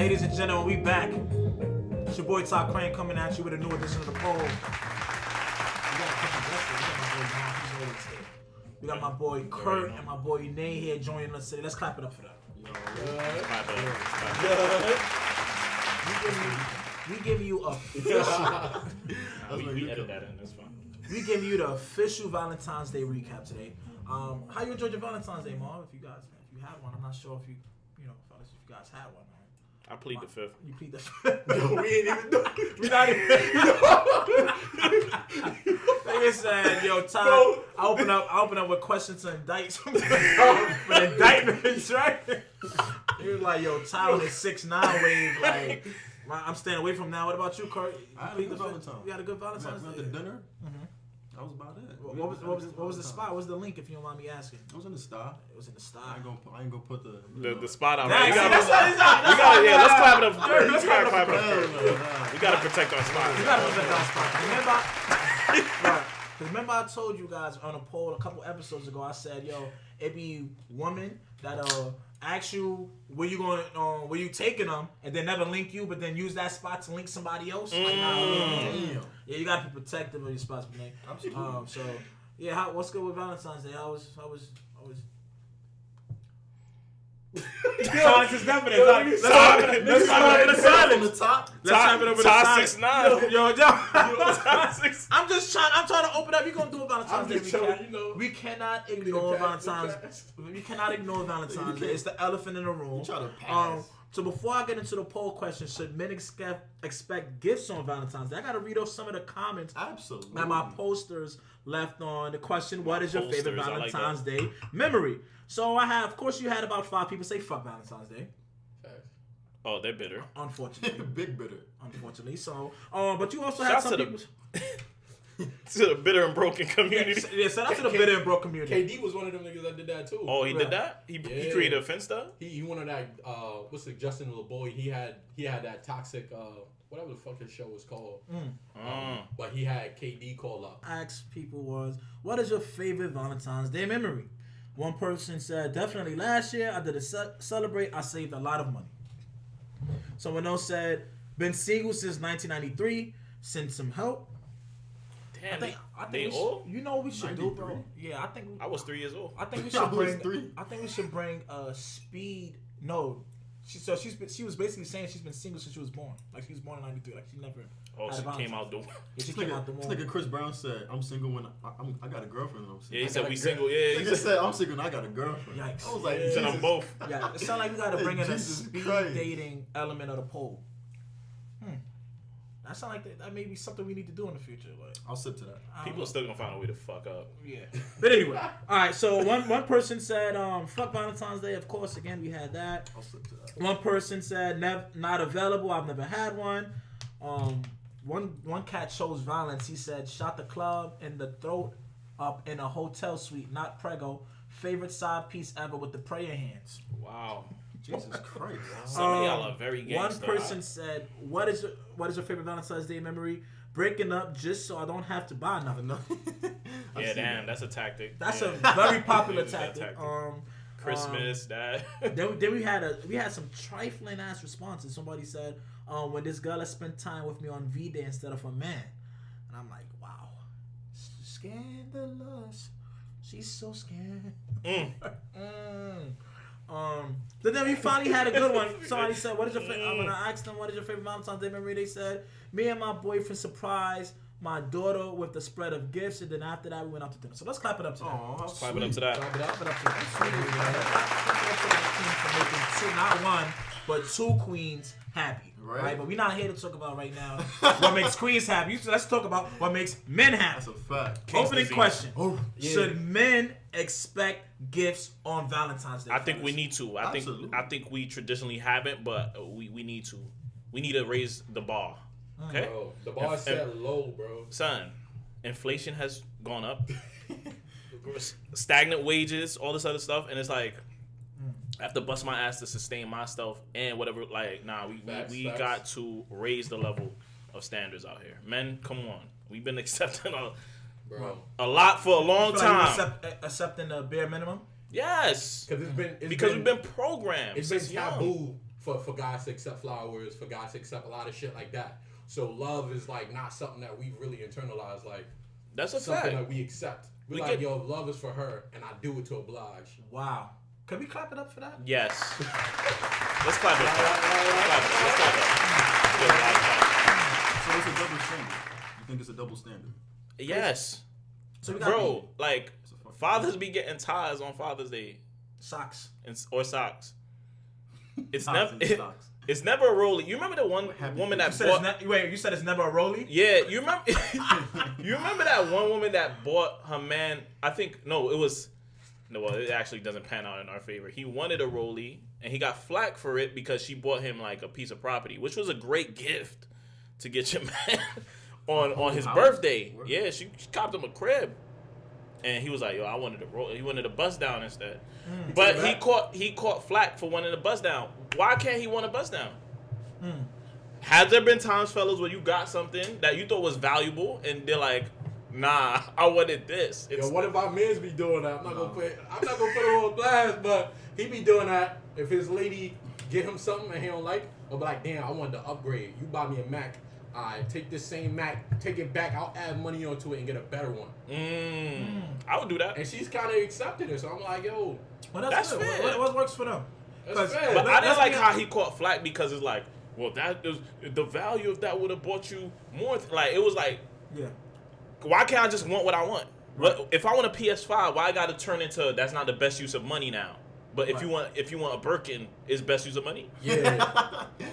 ladies and gentlemen, we back. It's your boy Todd Crane coming at you with a new edition of the poll. We got my boy Curt and my boy Nay here joining us today. Let's clap it up for them. We give you official. We edit that in. That's fine. We give you the official Valentine's Day recap today. How you enjoyed your Valentine's Day, Marv? If you had one, I'm not sure if you fellas, if you guys had one. I plead the fifth. You plead the fifth. No, we ain't even do it. We not even. Nigga said, "Yo, Todd, I open up with questions to indict somebody for indictments, right?" He was like, "Yo, Todd on his 6'9" wave, like." I'm staying away from now. What about you, Curt? I had a good Valentine. You had a good Valentine's Day? We went to dinner. That was about it. What was the spot? What was the link, if you don't mind me asking? It was in the style. It was in the style. I ain't gonna put the spot on. Let's Let's clap it up. Let's clap it up. We gotta protect our spot. We gotta protect our spot. Remember I told you guys on a poll a couple episodes ago, I said, yo, it be women that ask you where you going, where you taking them, and then never link you, but then use that spot to link somebody else. Like, yeah, you gotta be protective of your spots, man. Absolutely. So yeah, what's good with Valentine's Day? I was. Silence is definite. Let's have it over the silence. From the top. Let's have it over the silence. 6'9". Yo. I'm trying to open up. You're gonna do a Valentine's Day. We cannot ignore Valentine's. We cannot ignore Valentine's Day. It's the elephant in the room. Try to pass. So before I get into the poll question, should men expect gifts on Valentine's Day? I gotta read off some of the comments Absolutely. that my posters left on the question, what is your favorite Posters, Valentine's Day memory? So of course you had about 5 people say fuck Valentine's Day. Oh, they're bitter. Unfortunately. Big bitter. Unfortunately. So, but you also had some people... To the bitter and broken community. Yeah, shout out to the bitter and broke community. KD was one of them niggas that did that too. Oh, he did that? He created a fence stuff? He wanted that, what's it, Justin LeBoy, he had that toxic, whatever the fuck his show was called. But he had KD call up. Asked people what is your favorite Valentine's Day memory? One person said, definitely last year I did a celebrate, I saved a lot of money. Someone else said, been single since 1993, send some help. Damn, I think they old? You know what we should do, bro? Yeah, I was 3 years old. I think we should bring speed. No, she was basically saying she's been single since she was born. Like she was born in '93. Like she never. Oh, she came out the. Yeah, she came out the womb. It's like Chris Brown said, "I'm single when I got a girlfriend." And I'm single. Yeah, he said we single. Yeah, he just said, "I'm single and I got a girlfriend." Yikes. I was like, he said I'm both. Yeah, it sounds like we gotta bring in a Jesus speed Christ. dating element of the poll. That sounds like that may be something we need to do in the future. Like, I'll sip to that. People are still gonna find a way to fuck up. Yeah. But anyway, all right. So one person said, "Fuck Valentine's Day." Of course, again we had that. I'll sip to that. One person said, "Not available. I've never had one." One cat chose violence. He said, "Shot the club in the throat up in a hotel suite, not prego. Favorite side piece ever with the prayer hands." Wow. Jesus Christ. Some of y'all are very gangster. One person said, what is your favorite Valentine's Day memory? Breaking up just so I don't have to buy nothing." Yeah, damn, that's a tactic. That's a very popular tactic. Christmas, that. Then we had some trifling ass responses. Somebody said, when this girl has spent time with me on V-Day instead of a man. And I'm like, wow. Scandalous. She's so scared. But then we finally had a good one. Somebody said, "What is your favorite?" When I asked them, "What is your favorite Valentine's Day memory?" They said, "Me and my boyfriend surprised my daughter with the spread of gifts, and then after that we went out to dinner." So let's clap it up to that. Let's clap it up to that. Clap it up to that. For making not one, but 2 queens happy. Right? But we're not here to talk about right now what makes queens happy. So let's talk about what makes men happy. That's a fact. Opening question: should men expect gifts on Valentine's Day? I think we need to. I think we traditionally haven't, but we need to. We need to raise the bar. Okay? Bro, the bar is set low, bro. Son, inflation has gone up. Stagnant wages, all this other stuff, and it's like I have to bust my ass to sustain my stuff and whatever. Like, nah, we got to raise the level of standards out here. Men, come on. We've been accepting a lot for a long time. Like accepting the bare minimum? Yes. Because we've been programmed. It's been taboo for guys to accept flowers, for guys to accept a lot of shit like that. So love is like not something that we really internalize. Like that's a something fact. that we accept. We're like, yo, love is for her, and I do it to oblige. Wow. Can we clap it up for that? Yes. Let's clap it up. Let's clap it up. So it's a double standard. You think it's a double standard? Yes. So we bro, like fathers be getting ties on Father's Day. Socks. Or socks. It's Ties never. and socks. It's never a rollie. You remember the one woman that bought? Wait, you said it's never a rollie? Yeah, you remember? You remember that one woman that bought her man? I think no, it was. No, well, it actually doesn't pan out in our favor. He wanted a rollie, and he got flack for it because she bought him like a piece of property, which was a great gift to get your man on his birthday. Yeah, she copped him a crib, and he was like, "Yo, I wanted a roll." He wanted a bust down instead. But he caught flack for wanting a bust down. Why can't he want a bust down? Has there been times, fellas, where you got something that you thought was valuable, and they're like, "Nah, I wanted this." Yo, what if our mans be doing that? I'm not gonna put him on blast, but he be doing that if his lady get him something and he don't like, or be like, damn, I wanted to upgrade. You buy me a Mac. I take this same Mac, take it back. I'll add money onto it and get a better one. I would do that. And she's kind of accepted it, so I'm like, yo, well, that's fair. What works for them? that's fair. But I didn't like how he caught flack because it's like, well, that is, the value of that would have bought you more. Like it was like, yeah. Why can't I just want what I want? What if I want a PS5? Why I got to turn into that's not the best use of money now? But if you want a Birkin, is best use of money? Yeah,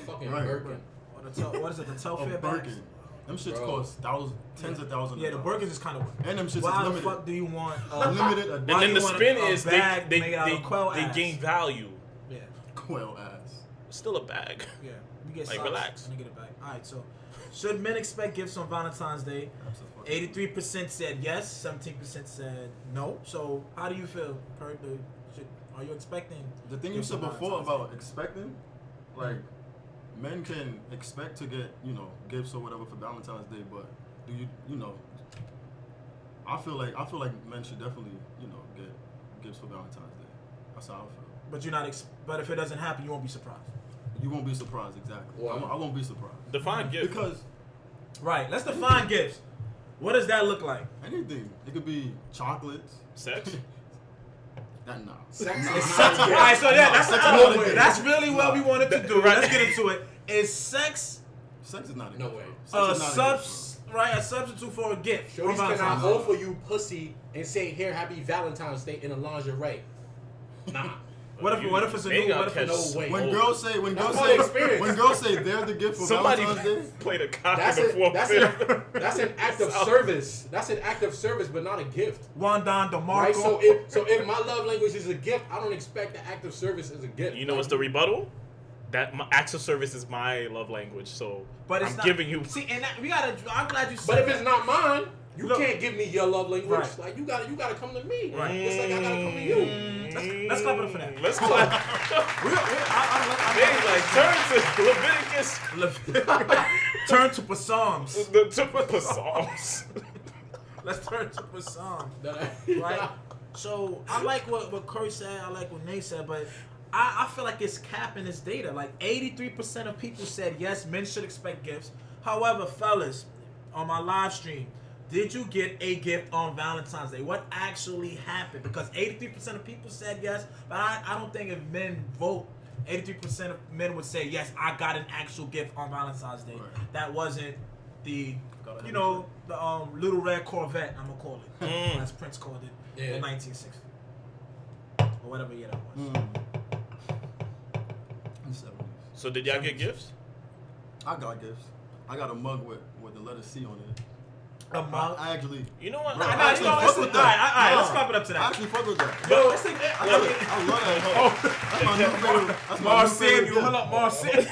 fucking Right. Birkin. What is it? The Telfair bags? Birkin. Them shits cost tens of thousands. Yeah, the Birkins is kind of. And them shits Why is the limited. fuck do you want? Limited And then the spin is they they gain value. Yeah. Quail ass. Still a bag. Yeah. You get Like, socks relax. and you get it back. All right. So, should men expect gifts on Valentine's Day? 83% said yes. 17% said no. So, how do you feel, Kurt? Are you expecting? The thing you gifts said on before Valentine's about expecting, like, men can expect to get, gifts or whatever for Valentine's Day, but do you, I feel like men should definitely, get gifts for Valentine's Day. That's how I feel. But you're not. But if it doesn't happen, you won't be surprised. You won't be surprised, exactly. Wow. I won't be surprised. Define gift. Because Right. Let's define gifts. What does that look like? anything. It could be chocolates. Sex. That nah. Sex Nah. is Sex. All right. So that's really what we wanted to do. Right. Let's get into it. Is sex Sex is not a No gift. way. Sex is not a gift. a substitute for a gift? Shorties on cannot Valentine's Day? offer you pussy and say, here, happy Valentine's Day in a lingerie. Nah. What if it's a They new? gotta What if it's catch no way. When girls say experience. when girls say they're the gift for Somebody Valentine's Day, played a cock That's, in the fourth that's an act of service. That's an act of service, but not a gift. Wandon DeMarco? Right? So if my love language is a gift, I don't expect the act of service as a gift. You know what's the rebuttal? That acts of service is my love language, so But it's I'm not, giving you. See, and that, we gotta. I'm glad you said. But if that. it's not mine, you Look. can't give me your love language. Right. Like you gotta come to me. Right. It's like I gotta come to you. Let's clap it up for that. Let's clap. Hey, like turn to Leviticus. Turn to Psalms. The Psalms. Let's turn to Psalms. Right. So I like what Kurt said. I like what Nate said, but I feel like it's capping this data. Like 83% of people said yes, men should expect gifts. However, fellas, on my live stream, did you get a gift on Valentine's Day? What actually happened? Because 83% of people said yes, but I don't think if men vote, 83% of men would say yes, I got an actual gift on Valentine's Day. Right. That wasn't the, the little red Corvette, I'm gonna call it, as Prince called it in 1960 or whatever year that was. So did y'all get gifts? I got gifts. I got a mug with the letter C on it. A mug? I actually. You know what? Bro, I I know, actually you know, fuck with that. Alright, let's clap it up to I that. actually fuck with that. Yo, let's take I love that. That's my new favorite. That's my Marv new favorite Samuel, gift. hold up, Marv Samuel.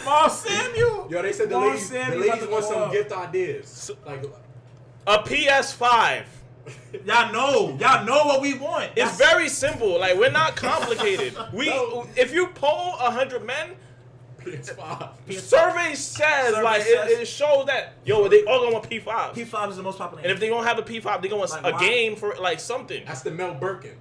Marv Samuel. Yo, they said the Marv ladies Samuel about to want go some up. gift ideas. Like A PS5. Y'all know what we want. It's very simple. Like we're not complicated. If you poll 100 men, PS5. survey says it shows that they all gonna want P5. P5 is the most popular. And if they don't have a P5, they gonna want Like, a why? game for like something. That's the Mel Birkin.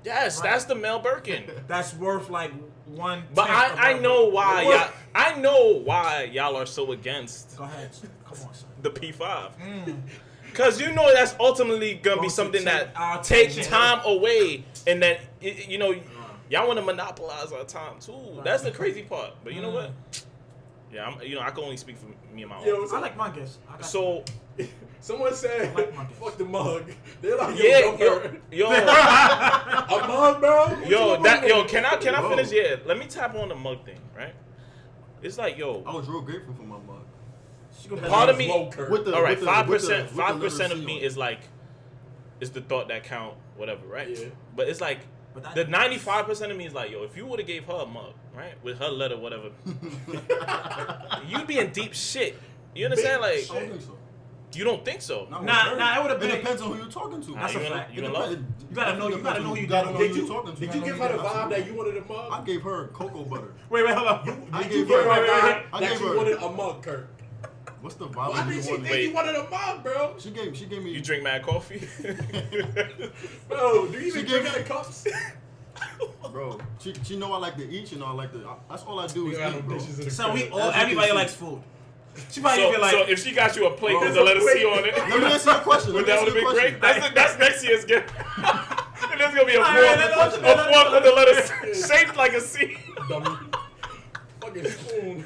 Yes, Right. that's the Mel Birkin. that's worth like one. But I know why y'all. I know why y'all are so against. Go ahead. Come on, son. The P5. Because you know that's ultimately gonna be something that take time away, and that you know y'all want to monopolize our time too. Right. That's the crazy part. But you know what? Yeah, I can only speak for me and my own. I like my gifts. So. Someone said, "Fuck the mug." They're like, yo, a mug, bro. Can I finish? Yeah, let me tap on the mug thing, right? It's like, yo, I was real grateful for my mug. Part of me, all right, 5% of me is like, is the thought that count, whatever, right? Yeah. But it's like, the 95% of me is like, yo, if you would have gave her a mug, right, with her letter, whatever, you'd be in deep shit. You understand? Like, I don't think so. You don't think so? Nah, it would have been. It depends on who you're talking to. That's a fact. You gotta know who you're talking to. Did you give her the vibe that you wanted a mug? I gave her cocoa butter. Wait, hold on. I gave her a vibe that you wanted a mug, Kurt. What's the vibe? Why did she think you wanted a mug, bro? She gave me. You drink mad coffee? Bro, do you even drink out of cups? Bro, she know I like to eat. You know I like to. That's all I do is eat, bro. So everybody likes food. She might be like, so if she got you a plate with a letter C on it, let me answer your question. Would that would have been great? That's next year's gift. And there's gonna be a fork with the letter C, shaped like a C. Dummy. Fucking spoon.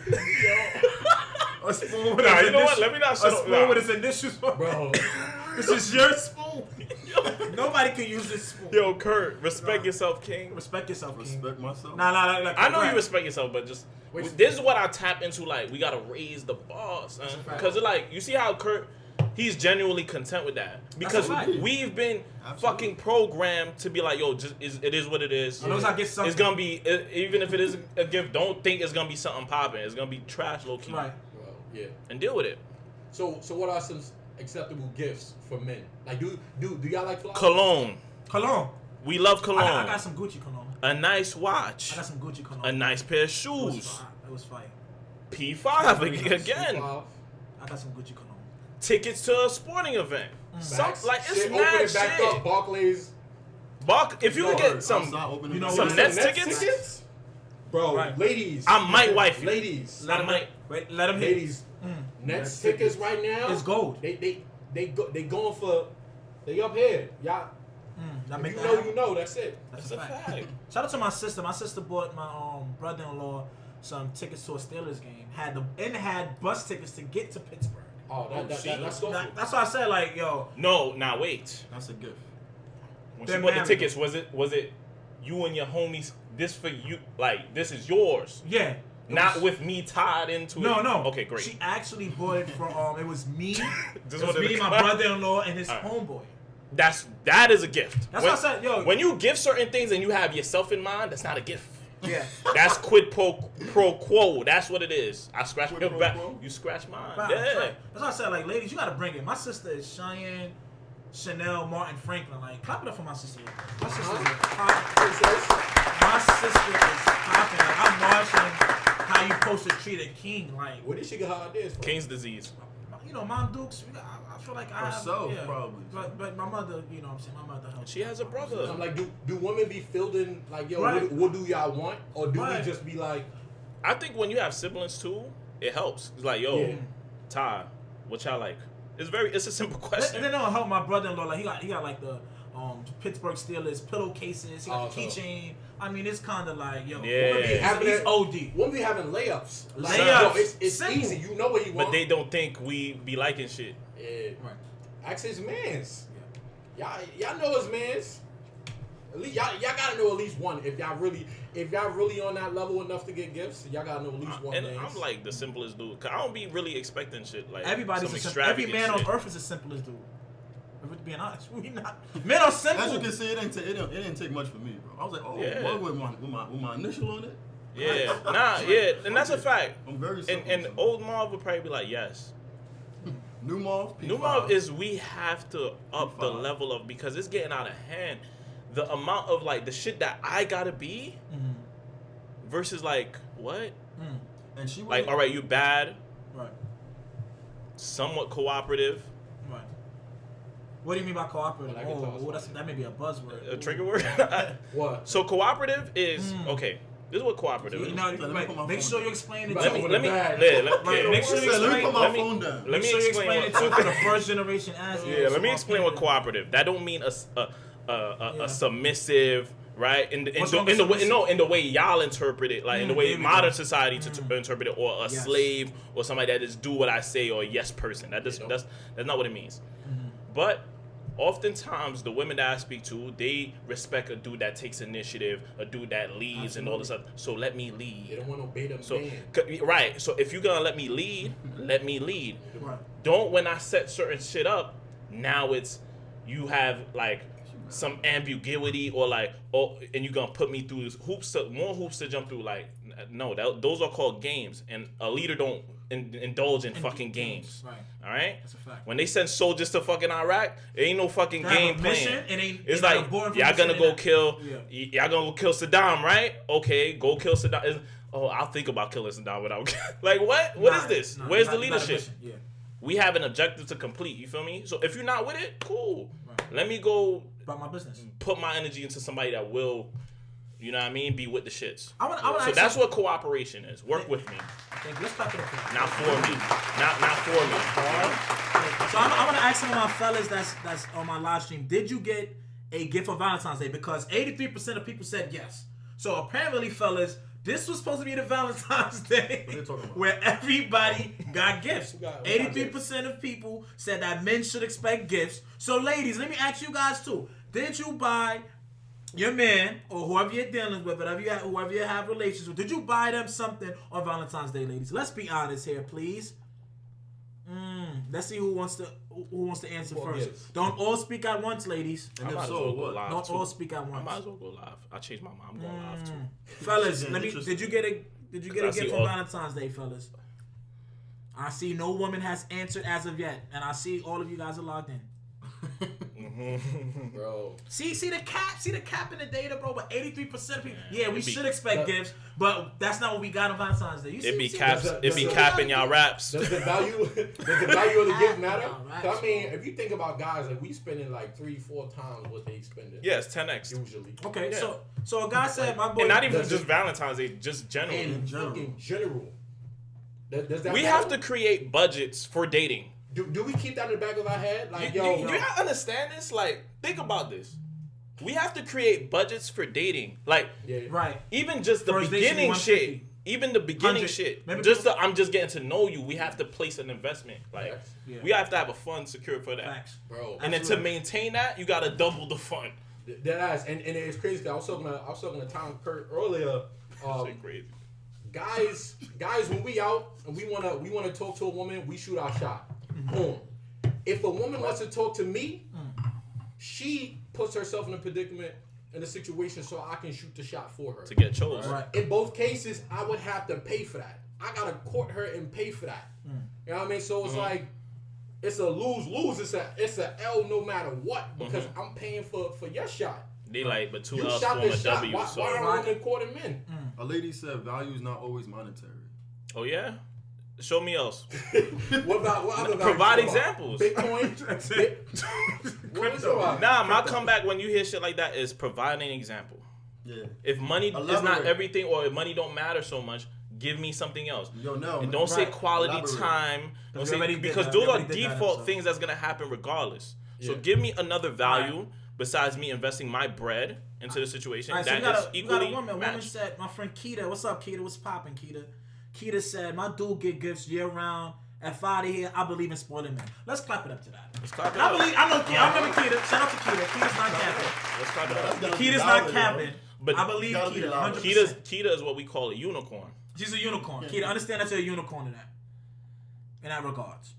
a spoon. Nah, you know what? Let me not shut up. A spoon with its initials on. Bro, this is your spoon. Nobody can use this spoon. Yo, Kurt, respect yourself, King. Respect yourself, King. Respect myself. Nah. I know you respect yourself, but just this is what I tap into. Like, we gotta raise the bar, son. Because like, you see how Kurt, he's genuinely content with that. Because we've been fucking programmed to be like, yo, it is what it is. It's gonna be, even if it is a gift, don't think it's gonna be something popping. It's gonna be trash, low key. Right. Well, yeah. And deal with it. So what are some acceptable gifts for men? Like, do y'all like flowers? Cologne. We love cologne. I got some Gucci cologne. A nice watch. I got some Gucci cologne. A nice pair of shoes. It was fire. P5 again. I got some Gucci cologne. Tickets to a sporting event. It's mad shit. Back up, Barclays. If you could get some Nets tickets, bro. Right. Ladies, I might wife you. Ladies, let them hit. Ladies, Nets tickets right now. It's gold. They going for. They up here, y'all. You know. That's it. That's a fact. Shout out to my sister. My sister bought my brother-in-law some tickets to a Steelers game. Had bus tickets to get to Pittsburgh. Oh, that's so. That's why I said, like, yo. No, now wait. That's a gift. When she bought the tickets, was it you and your homies? This for you? Like, this is yours? Yeah. Not with me tied into it. No. Okay, great. She actually bought it from. It was me. me, my brother-in-law, and his homeboy. That is a gift. That's what I said, yo. When you give certain things and you have yourself in mind, that's not a gift. Yeah. That's quid pro quo. That's what it is. I scratch your back. You scratch mine. Right, yeah. That's why I said, like, ladies, you gotta bring it. My sister is Cheyenne, Chanel, Martin, Franklin. Like, clap it up for my sister. My sister is popping. Like, I'm watching how you supposed to treat a king. Like, where did she get her ideas from? King's disease. You know, Mom Dukes. I feel like I herself, have, probably. But my mother, you know what I'm saying? My mother helps. She has a brother. I'm like, do women be fielding like, yo, what do y'all want? Or do we just be like? I think when you have siblings too, it helps. It's like, yo, Ty, what y'all like? It's a simple question. And then it'll help my brother-in-law. Like, he got like the Pittsburgh Steelers pillowcases. He got the keychain. I mean, it's kind of like, yo, he's OD. Won't be having layups. Like, yo, it's easy. You know what you want. But they don't think we be liking shit. Yeah. Right. Ask his mans. Yeah. Y'all know his mans. At least y'all gotta know at least one. If y'all really on that level enough to get gifts, y'all gotta know at least one. And I'm like the simplest dude. Cause I don't be really expecting shit like every man on earth is the simplest dude. If we're being honest, we not. Men are simple. As you can see, it didn't take much for me, bro. I was like, with my initial on it. Yeah, and that's a fact. I'm very simple. And old Marv would probably be like, yes. New Marv, P5. New Marv is we have to up P5. The level of, because it's getting out of hand. The amount of like the shit that I gotta be versus like what? And she like, all right, you bad, right? Somewhat cooperative, right? What do you mean by cooperative? That may be a buzzword. A trigger word. What? So cooperative is okay. This is what cooperative is. You know, make sure you explain it to me. Let me Make sure you Let me put my explain. phone down. Let me Explain it explain too for the first generation. let me explain what cooperative. That don't mean a submissive, right? In the way y'all interpret it, like in the way modern society to interpret it, or a slave, or somebody that just do what I say, or a yes person. That's not what it means. But oftentimes, the women that I speak to, they respect a dude that takes initiative, a dude that leads, and all this stuff. So let me lead. They don't want to obey them. So right. So if you're gonna let me lead, let me lead. Right. Don't when I set certain shit up. Now it's you have like some ambiguity or like and you're gonna put me through more hoops to jump through. Like no, those are called games, and a leader don't indulge in fucking games. Right. All right. That's a fact. When they send soldiers to fucking Iraq, it ain't no fucking game plan. It's like y'all gonna go kill. Y'all gonna go kill Saddam, right? Okay, go kill Saddam. I'll think about killing Saddam without like what? What is this? Where's the leadership? We have an objective to complete. You feel me? So if you're not with it, cool. Right. Let me go about my business. Put my energy into somebody that will, you know what I mean, be with the shits. So that's what cooperation is. Work with me. Let's talk about it. Not for me. Not for me. So I want to ask some of my fellas that's on my live stream. Did you get a gift for Valentine's Day? Because 83% of people said yes. So apparently, fellas, this was supposed to be the Valentine's Day where everybody got gifts. 83% of people said that men should expect gifts. So ladies, let me ask you guys too. Did you buy your man or whoever you're dealing with, whoever you have relations with, did you buy them something on Valentine's Day, ladies? Let's be honest here, please. Let's see who wants to answer first. Gifts. Don't all speak at once, ladies. And if so, what? Don't all speak at once. I might as well go live. I changed my mind. I'm going live too. Fellas, did you get a gift for Valentine's Day, fellas? I see no woman has answered as of yet, and I see all of you guys are logged in. Bro. See the cap in the data, bro. But 83% of people, we should expect gifts, but that's not what we got on Valentine's Day. It be capping y'all raps. Does the value of the gift matter? I mean, if you think about guys, like we spending like 3-4 times what they spending. Yes, 10x usually. Okay, so a guy said, my boy, and not even just Valentine's Day, just general. In general. Does that we matter? have to create budgets for dating. Do we keep that in the back of our head? Like, do you not understand this? Like, think about this. We have to create budgets for dating. Like, right. Even just the beginning shit. Even the beginning shit. I'm just getting to know you. We have to place an investment. Like, we have to have a fund secured for that. Facts. Bro. And then to maintain that, you got to double the fund. That ass. And it's crazy because I was talking to Naquan Curt earlier. Crazy. Guys, when we out and we wanna talk to a woman, we shoot our shot. Boom. If a woman wants to talk to me, she puts herself in a predicament, in a situation, so I can shoot the shot for her. To get chosen. Right. In both cases, I would have to pay for that. I gotta court her and pay for that. You know what I mean? So it's like, it's a lose-lose. It's a L no matter what, because I'm paying for your shot. They like, but 2 you L's shot form this a shot. W. Why are women courting men? A lady said value is not always monetary. Oh yeah? Show me else. What other Provide examples. Bitcoin? What is it about? Nah, my comeback when you hear shit like that is providing an example. Yeah. If money is not everything, or if money don't matter so much, give me something else. And don't say quality time. Don't say, because those are default things that's gonna happen regardless. So give me another value besides me investing my bread into the situation. Right, that so is equally a woman. matched. Woman said, my friend Keita, what's up, Keita? What's poppin', Keita? Keita said, my dude get gifts year round. At 5 here, I believe in spoiling men. Let's clap it up to that. Let's clap it up. I remember Keita. Shout out to Keita. Keita's not capping. Let's clap it up. Keita's not capping. But I believe Keita. 100%. Keita is what we call a unicorn. She's a unicorn. Keita, understand that you're a unicorn in that regards.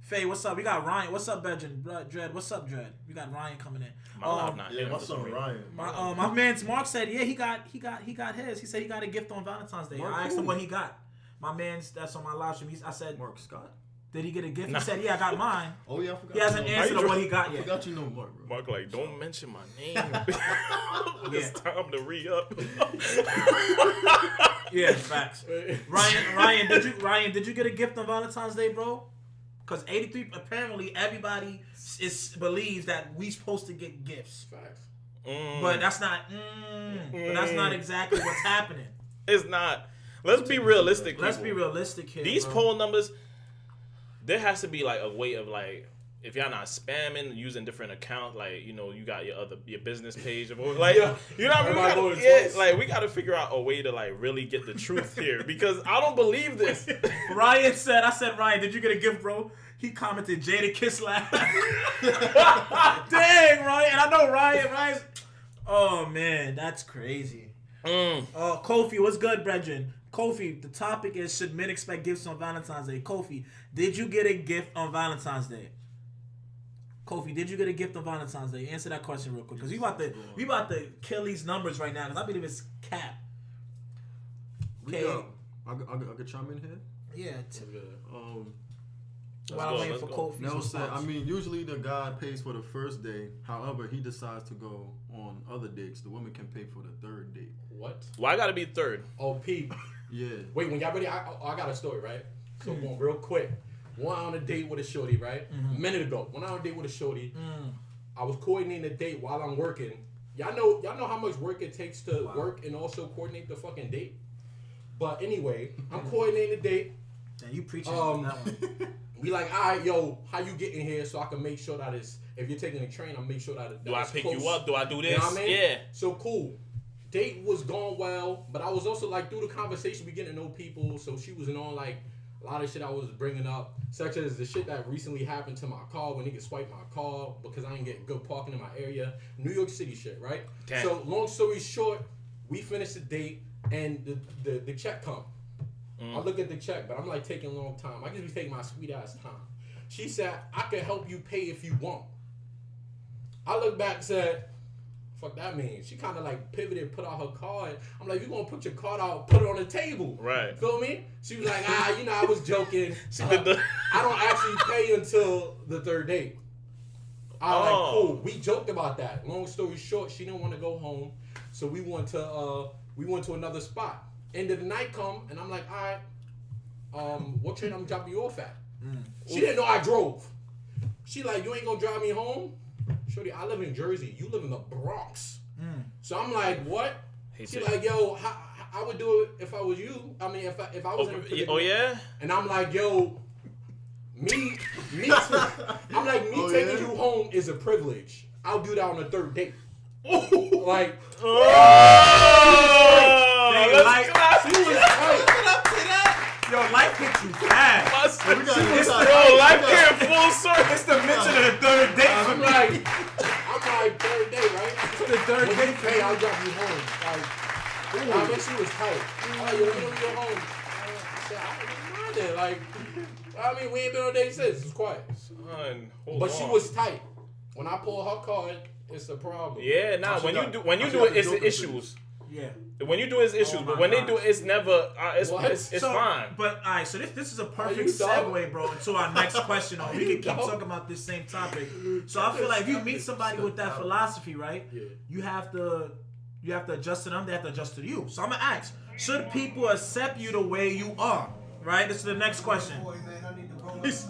Faye, what's up? We got Ryan. What's up, Dread? What's up, Dread? We got Ryan coming in. What's up, Ryan? My man Mark said, he got his. He said he got a gift on Valentine's Day. I asked him what he got. My man's that's on my live stream. I said, Mark Scott. Did he get a gift? He said, I got mine. Oh yeah, I forgot. He hasn't answered what he got yet. I forgot you know Mark, bro. Mark, like, don't mention my name. It's time to re-up. Yeah, facts. Ryan, did you get a gift on Valentine's Day, bro? Because 83, apparently everybody believes that we supposed to get gifts. Facts. But that's not. But that's not exactly what's happening. It's not. Let's be realistic. Let's people. be realistic here. These bro. poll numbers, there has to be like a way of like, if y'all not spamming, using different accounts, like, you know, you got your business page, or like, Yeah. you know what I mean? Yeah. Like, we got to figure out a way to like really get the truth here, because I don't believe this. Ryan said, Ryan, did you get a gift, bro? He commented, Jada Kiss laugh. Dang, Ryan. And I know Ryan's. Oh, man, that's crazy. Kofi, what's good, brethren? Kofi, the topic is, should men expect gifts on Valentine's Day? Kofi, did you get a gift on Valentine's Day? Kofi, did you get a gift on Valentine's Day? Answer that question real quick, because we about to kill these numbers right now, because I believe it's cap. Okay. I could chime in here? Yeah. While I'm waiting for Kofi's Nell said, response. I mean, usually the guy pays for the first day. However, he decides to go on other dates. The woman can pay for the third date. What? Why I got to be third? Oh, P. Yeah. Wait, when y'all ready, I got a story, right? So going real quick. Went on a date with a shorty, right? A minute ago. Went on a date with a shorty. I was coordinating a date while I'm working. Y'all know how much work it takes to work and also coordinate the fucking date? But anyway, I'm coordinating the date. Damn, you preaching on that one. We like, all right, yo, how you get in here so I can make sure that it's, if you're taking a train, I'll make sure that Do I it's pick close. you up? Do I do this? You know what I mean? Yeah. So cool. Date was going well, but I was also like, through the conversation, we getting to know people. So she was on like a lot of shit I was bringing up, such as the shit that recently happened to my car when niggas swiped my car because I ain't get good parking in my area. New York City shit, right? Damn. So long story short, we finished the date and the check come. I look at the check, but I'm like taking a long time. I just be taking my sweet ass time. She said, I can help you pay if you want. I look back and said, fuck that means. She kind of like pivoted, put out her card. I'm like, you gonna put your card out, put it on the table. Right. Feel me? She was like, I was joking. She did the... I don't actually pay until the third date. I was like, cool. We joked about that. Long story short, she didn't want to go home. So we went to another spot. End of the night come, and I'm like, all right, what train I'm dropping you off at? She didn't know I drove. She like, you ain't gonna drive me home? Shorty, I live in Jersey. You live in the Bronx. So I'm like, what? She like, yo, I would do it if I was you. I mean, if I was in a predicament. Oh yeah? And I'm like, yo, me taking you home is a privilege. I'll do that on the third date. Like, She was up to that. Yo, life hit you fast. Life came full circle. It's the mention of the third date for I'm me. like, third date, right? The third When date you pay, I'll drop you home. Like, I bet she was tight. I'm like, yo, when you go home? I said, I don't mind it. Like, I mean, we ain't been on a date since. It's quiet. Son, But she was tight. When I pull her card, it's a problem. Yeah, nah. When you do it, it's the issues. Yeah. When you do it, it's issues. But when they do it, it's never. It's So, fine. But all right, so this is a perfect you dumb? segue, bro, into our next question. We can keep talking about this same topic. So I feel like if you meet somebody with that philosophy, right? Yeah. You have to adjust to them. They have to adjust to you. So I'm gonna ask: should people accept you the way you are? Right. This is the next question. This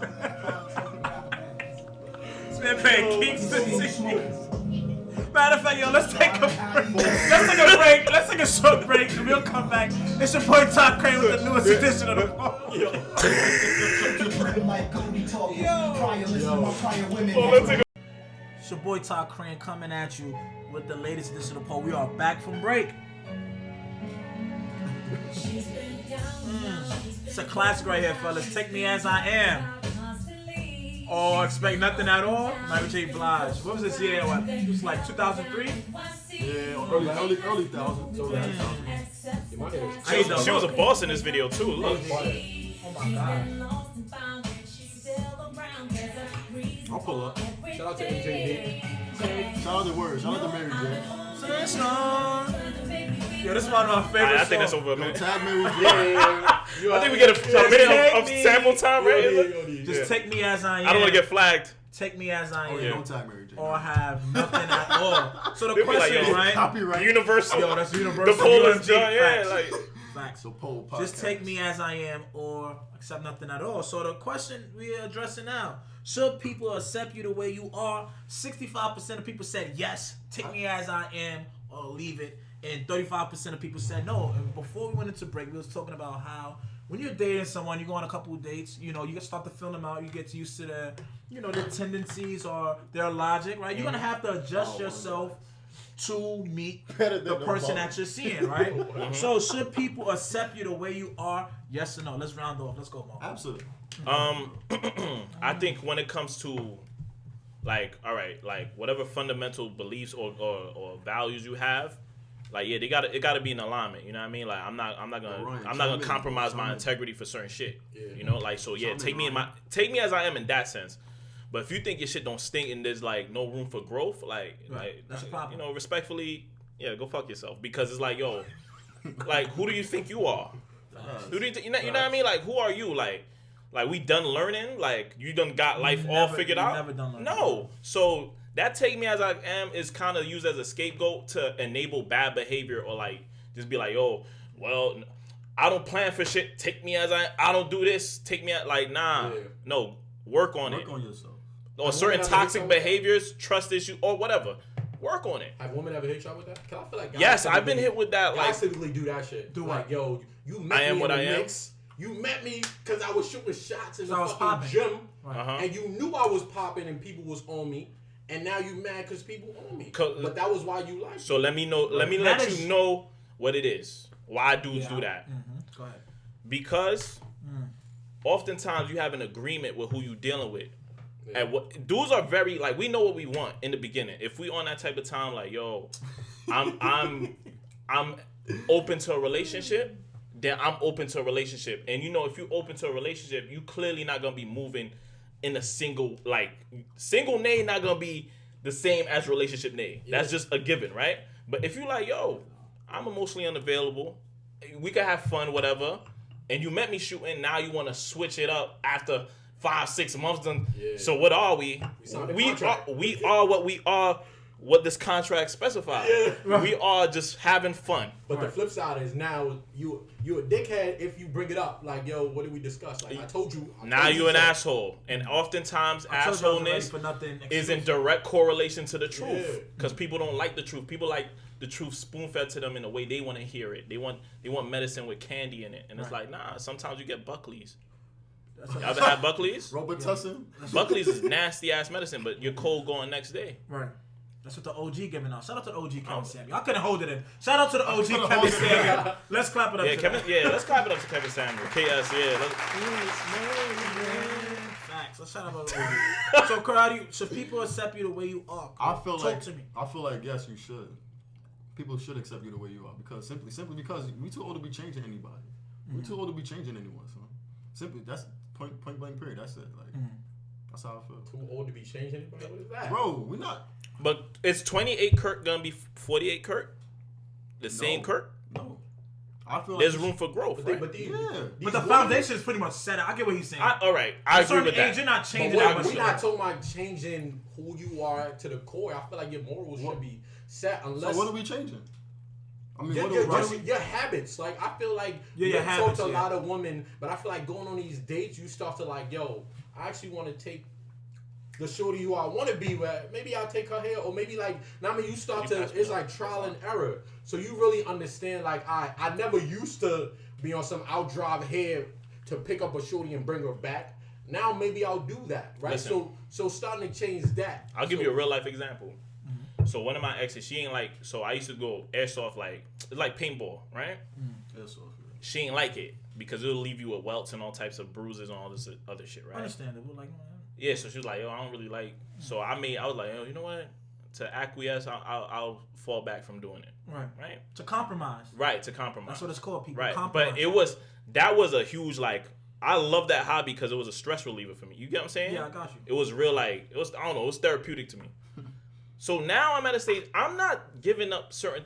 man playing Kingston. Matter of fact, yo, let's take a break. Let's take a short break, and we'll come back. It's your boy Todd Crane with the newest edition of the Poll. It's your boy Todd Crane coming at you with the latest edition of the Poll. We are back from break. It's a classic right here, fellas. Take Me As I Am. Or Expect Nothing at All. Mary J. Blige. What was this year? What? It was like 2003? Yeah, early thousands. She was a boss in this video too. Look. Oh my god. I'll pull up. Shout out to MJD. Shout out to Word. Shout out to Mary J. Yo, this is one of my favorite I think that's songs. over a minute. Tag Mary J. I think we get a minute of sample time, right? Just take me as I am. I don't want to get flagged. Take me as I am. Yeah, don't tag Mary J. Or have nothing at all. So the They'll be question, like, yo, right? Copyright. Universal. Yo, that's universal. The Poll is USD. done. Yeah, Facts. like. Facts. So Poll podcast. Just take me as I am or accept nothing at all. So the question we are addressing now, should people accept you the way you are? 65% of people said yes, take me as I am or leave it. and 35% of people said no. And before we went into break, we was talking about how when you're dating someone, you go on a couple of dates, you know, you start to fill them out, you get used to their, you know, their tendencies or their logic, right? You're gonna have to adjust yourself to meet the person that you're seeing, right? So should people accept you the way you are? Yes or no? Let's round off. Let's go, Marv. Absolutely. I think when it comes to like, all right, like whatever fundamental beliefs or values you have, like it gotta be in alignment. You know what I mean? Like I'm not gonna compromise my integrity for certain shit. Yeah. You know, like so yeah, take me as I am in that sense. But if you think your shit don't stink and there's like no room for growth, like that's a problem. You know, respectfully, yeah, go fuck yourself because it's like yo, like who do you think you are? Who do you know what I mean? Like who are you? Like we done learning? Like you done got life all figured out? Never done learning. No. So that take me as I am is kind of used as a scapegoat to enable bad behavior or like just be like, yo, well, I don't plan for shit. Take me as I don't do this. Take me as like no. Work on it. Work on yourself. Or certain toxic behaviors, trust issue, or whatever. Work on it. Have women ever hit y'all with that? Cause I feel like yes, I've been hit with that. Guys like typically do that shit. Do like, yo, you met I am me what in I the am. mix. You met me because I was shooting shots in the was fucking popping. gym, and you knew I was popping and people was on me, and now you mad because people on me. But that was why you liked. So let me know. Let me let you know what it is. Why dudes do that? Go ahead. Because oftentimes you have an agreement with who you dealing with. Yeah. And what dudes are very like we know what we want in the beginning. If we on that type of time, like yo, I'm open to a relationship, then I'm open to a relationship. And you know, if you open to a relationship, you clearly not gonna be moving in a single name not gonna be the same as relationship name. Yeah. That's just a given, right? But if you like, yo, I'm emotionally unavailable, we can have fun, whatever. And you met me shooting, now you want to switch it up after 5-6 months done. Yeah. So what are we? We are what we are. What this contract specifies. Yeah. Right. We are just having fun. But the flip side is now you a dickhead if you bring it up. Like, yo, what did we discuss? Like, I told you. Now you an asshole. And oftentimes assholeness is in direct correlation to the truth. Because people don't like the truth. People like the truth spoon-fed to them in the way they want to hear it. They want medicine with candy in it. And it's like, nah, sometimes you get Buckley's. You ever had Buckley's? Robitussin? Buckley's is nasty-ass medicine, but you're cold going next day. Right. That's what the OG giving out. Shout out to the OG Kevin Samuel. I couldn't hold it in. Shout out to the OG Kevin Samuel. Let's clap it up. Let's clap it up to Kevin Samuel. KS, Facts. Let's shout out to the OG. So, Karate, should people accept you the way you are? Talk to me. I feel like yes, you should. People should accept you the way you are because simply because we too old to be changing anybody. We too old to be changing anyone. So simply that's point blank period. That's it. Like that's how I feel. Too old to be changing anybody. What is that, bro? We're not. But is 28 Curt gonna be 48 Curt? The same Curt? No. I feel there's room for growth, right? But the foundation is pretty much set. I get what he's saying. All right, I agree with that. You're not changing that much. We're not talking about changing who you are to the core. I feel like your morals should be set. Unless. So what are we changing? I mean, your habits. Like I feel like you talk to a lot of women, but I feel like going on these dates, you start to like, yo, I actually want to take the shorty who I want to be with. Maybe I'll take her hair, or maybe like, you start to. It's like trial and error. So you really understand. Like I never used to be on some outdrive hair to pick up a shorty and bring her back. Now maybe I'll do that, right? Listen, so starting to change that. I'll give you a real life example. So one of my exes, she ain't like. So I used to go airsoft it's like paintball, right? Airsoft. She ain't like it because it'll leave you with welts and all types of bruises and all this other shit, right? Understandable, like. Yeah, so she was like, yo, I don't really like. So I was like, yo, you know what? To acquiesce, I'll fall back from doing it. Right. To compromise. Right, to compromise. That's what it's called, people. Right, compromise. but that was a huge like. I love that hobby because it was a stress reliever for me. You get what I'm saying? Yeah, I got you. It was real like it was. I don't know. It was therapeutic to me. So now I'm at a stage. I'm not giving up certain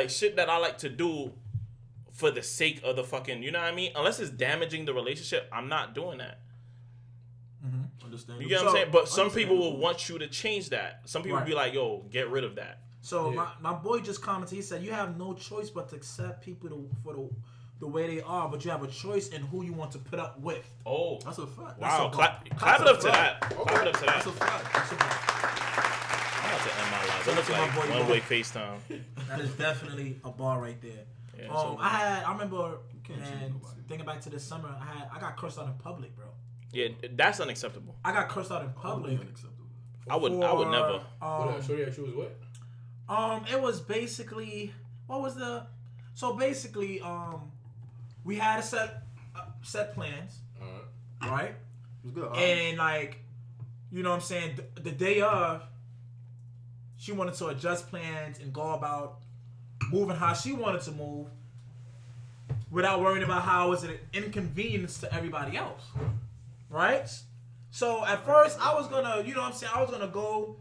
shit that I like to do for the sake of the fucking. You know what I mean? Unless it's damaging the relationship, I'm not doing that. Understand. You get what I'm saying? But some people will want you to change that. Some people will be like, yo, get rid of that. So my boy just commented, he said, you have no choice but to accept people for the way they are, but you have a choice in who you want to put up with. Oh. That's a fact. Wow. Clap it up to that. Clap it up to that. That's a fact. I'm about to end my life. Should look like My boy one-way FaceTime. That is definitely a bar right there. Yeah, I remember, can't cheat man, nobody. thinking back to this summer, I got cursed out in public, bro. Yeah, that's unacceptable. I got cursed out in Totally public. unacceptable. I would never. She was what? It was basically, so basically, we had a set plans, right? It was good. And like, you know what I'm saying, the day of, she wanted to adjust plans and go about moving how she wanted to move without worrying about how it was an inconvenience to everybody else, right? So at first I was gonna, you know what I'm saying, I was gonna go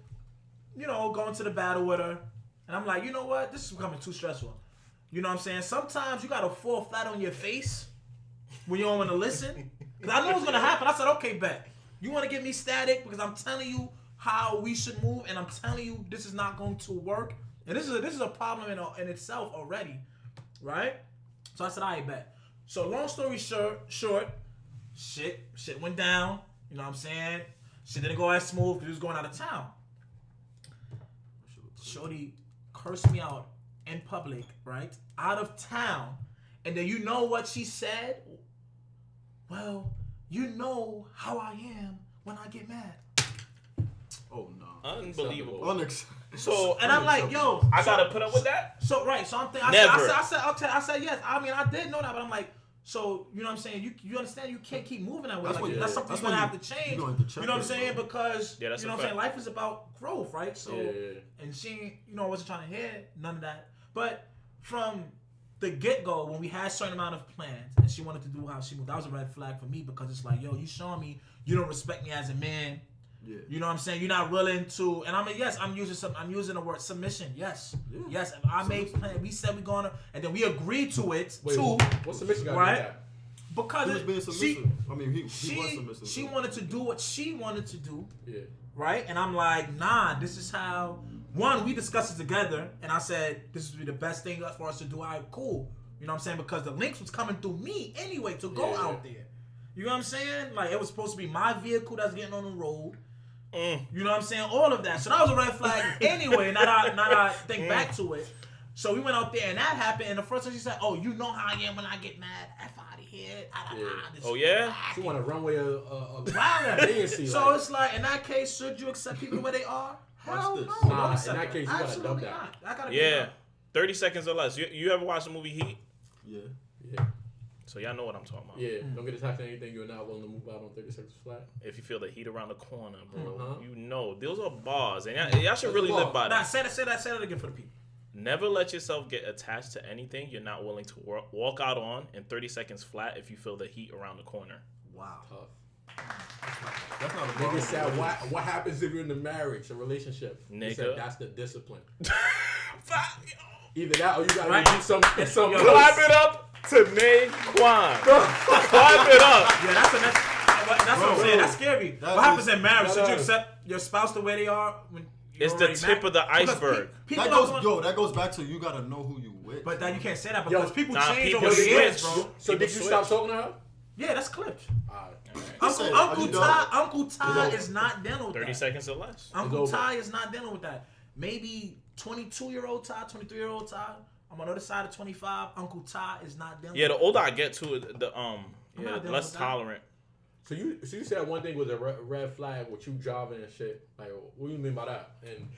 into the battle with her, and I'm like, you know what, this is becoming too stressful. You know what I'm saying? Sometimes you gotta fall flat on your face when you don't want to listen. Cause I knew it was gonna happen. I said, okay, bet. You want to get me static because I'm telling you how we should move, and I'm telling you this is not going to work. And this is a problem in itself already, right? So I said, all right, bet. So long story short, shit went down. You know what I'm saying? Shit didn't go as smooth because he was going out of town. Shorty cursed me out in public, right? Out of town. And then you know what she said? Well, you know how I am when I get mad. Oh no. Unbelievable. Unacceptable. So, And I'm like, yo, I gotta put up with that. So right, so I'm thinking. Never. I said yes. I mean, I did know that, but I'm like, so you know what I'm saying? You understand? You can't keep moving that way. That's something you're gonna have to change. You know what I'm saying? Because you know what I'm saying? Life is about growth, right? So and she, wasn't trying to hear none of that. But from the get-go, when we had a certain amount of plans and she wanted to do how she moved, that was a red flag for me because it's like, yo, you showing me you don't respect me as a man. Yeah. You know what I'm saying? You're not willing to, and I mean, yes, I'm using the word submission. Yes, yes. I made plan. We said we're gonna, and then we agreed to it too. What submission got right? that? Because he was being submissive. He was submissive. She wanted to do what she wanted to do. Yeah. Right, and I'm like, nah. This is how. One, we discussed it together, and I said this would be the best thing for us to do. All right, cool. You know what I'm saying? Because the links was coming through me anyway to go out there. You know what I'm saying? Like it was supposed to be my vehicle that's getting on the road. You know what I'm saying? All of that. So that was a red flag anyway. Not I think back to it. So we went out there and that happened. And the first thing she said, "Oh, you know how I am when I get mad. F out of here." Oh yeah. She want to runway a So it's like in that case, should you accept people the way they are? Hell no. Nah, in that case, you gotta dump that. I gotta 30 seconds or less. You ever watch the movie Heat? Yeah. So y'all know what I'm talking about. Yeah, don't get attached to anything you're not willing to move out on 30 seconds flat. If you feel the heat around the corner, bro, you know those are bars, and y'all should really live by that. Nah, say that again for the people. Never let yourself get attached to anything you're not willing to walk out on in 30 seconds flat if you feel the heat around the corner. Wow. Tough. That's not a Nigga said, what happens if you're in a marriage, a relationship? Nigga. He said, that's the discipline. Either that or you gotta do something. Clap it up to Naquan. Clap it up. Yeah, that's what I'm saying. That's scary. What happens in marriage? Should you accept your spouse the way they are? When it's the tip of the iceberg. That goes back to you gotta know who you with. But that you can't say that because people change people over the years, switch. bro. So did you stop talking to her? Yeah, that's clipped. Alright. Uncle Ty is not dealing with 30 that. seconds or less. Uncle Ty is not dealing with that. Maybe 22-year-old Ty, 23-year-old Ty. I'm on the other side of 25. Uncle Ty is not dealing. Yeah, the older I get to it, the less tolerant. So you said one thing was a red flag with you driving and shit. Like, what do you mean by that? And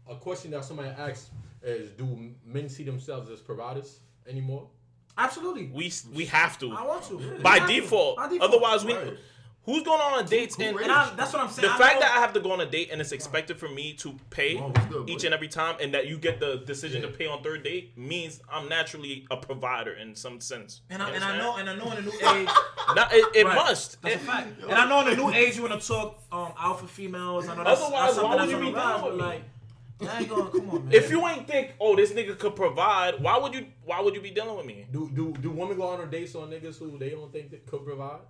a question that somebody asked is, do men see themselves as providers anymore? Absolutely. We have to. I want to. By default. Otherwise, who's going on a date? That's what I'm saying. The fact that I have to go on a date and it's expected for me to pay each and every time, and that you get the decision to pay on third date means I'm naturally a provider in some sense. And I know in the new age, it must. That's a fact. And I know in the new age you want to talk alpha females. I know otherwise, why would you be dealing with me? Like, I ain't going. Come on, man. If you ain't think, this nigga could provide, why would you be dealing with me? Do women go on dates on niggas who they don't think that could provide?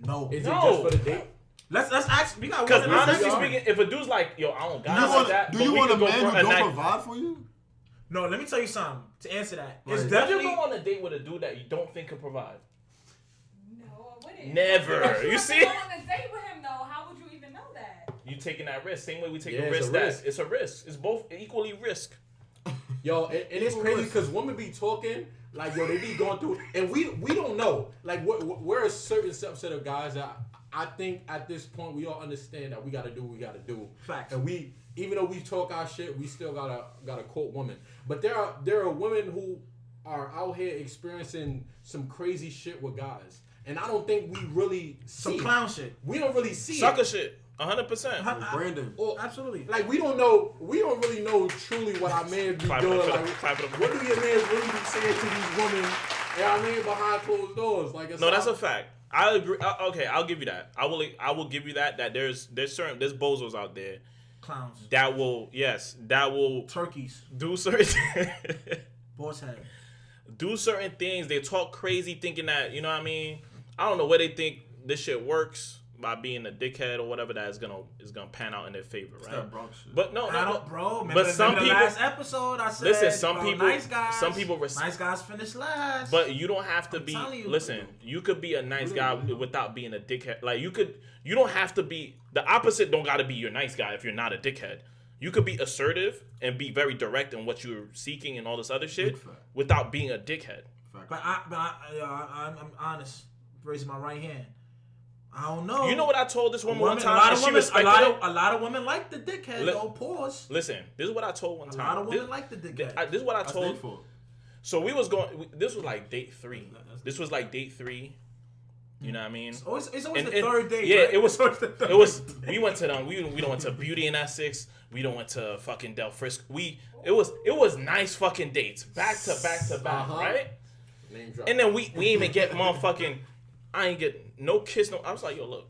No. Is it just for the date? Let's ask. We got. Because honestly speaking, if a dude's like, yo, I don't got that. Do you want a man who don't provide for you? No, let me tell you something. To answer that, Right. it's Would definitely. you go on a date with a dude that you don't think could provide? No, I wouldn't. Never. You see? If you go on a date with him, though, how would you even know that? You taking that risk. Same way we take Yeah, a it's risk. a risk. It's a risk. It's both equally risk. Yo, and it's crazy because women be talking like, yo, they be going through, and we don't know. Like, we're a certain subset of guys that I think at this point we all understand that we got to do what we got to do. Facts. And we, even though we talk our shit, we still gotta quote women. But there are women who are out here experiencing some crazy shit with guys, and I don't think we really see some clown shit. We don't really see Sucker it. shit. 100%. Brandon. Absolutely. Like we don't really know truly what our man be doing. Like, what do your man really be saying to these women? You know what I mean? Behind closed doors. Like it's No, that's a fact. I agree. Okay, I'll give you that. I will give you that there's bozos out there Clowns. that will Turkeys. do certain Boss head. do certain things. They talk crazy thinking that, you know what I mean? I don't know where they think this shit works by being a dickhead or whatever that is gonna pan out in their favor, right? That Bronx shit. But no, Bro. But some people. Last episode, I said. Listen, some people. Nice guys. Some people. Nice guys finish last. But you don't have to be. telling you. Listen, you could be a nice guy without being a dickhead. Like you don't have to be. The opposite don't got to be your nice guy if you're not a dickhead. You could be assertive and be very direct in what you're seeking and all this other shit without being a dickhead. But I'm honest. Raising my right hand. I don't know. You know what I told this woman one time? A lot of She women, respected it. a lot of women like the dickhead. Don't pause. Listen, this is what I told one time. A lot of women like the dickhead. This is what I told. So we was going. This was like date 3. This was like date 3. You know what I mean? It's always the third date. Yeah, right? it was. We went to them. We don't went to Beauty in Essex. We don't went to fucking Del Frisco. It was nice fucking dates, back to back, right? And then we ain't even get motherfucking. I ain't get no kiss. No, I was like, yo, look.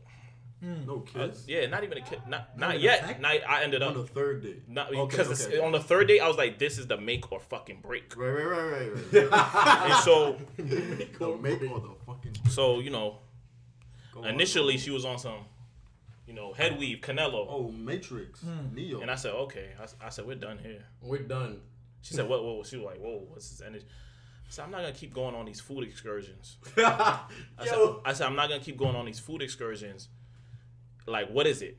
No kiss? Yeah, not even a kiss. Not yet. I ended up on the third date. Because on the third date, I was like, this is the make or fucking break. Right. And so, the make or the fucking. So initially she was on some, head weave, Canelo. Oh, Matrix, Neo. And I said, okay. I said, we're done here. We're done. She said, what? She was like, whoa, what's this energy? I said, I'm not gonna keep going on these food excursions. I said, I'm not gonna keep going on these food excursions. Like, what is it?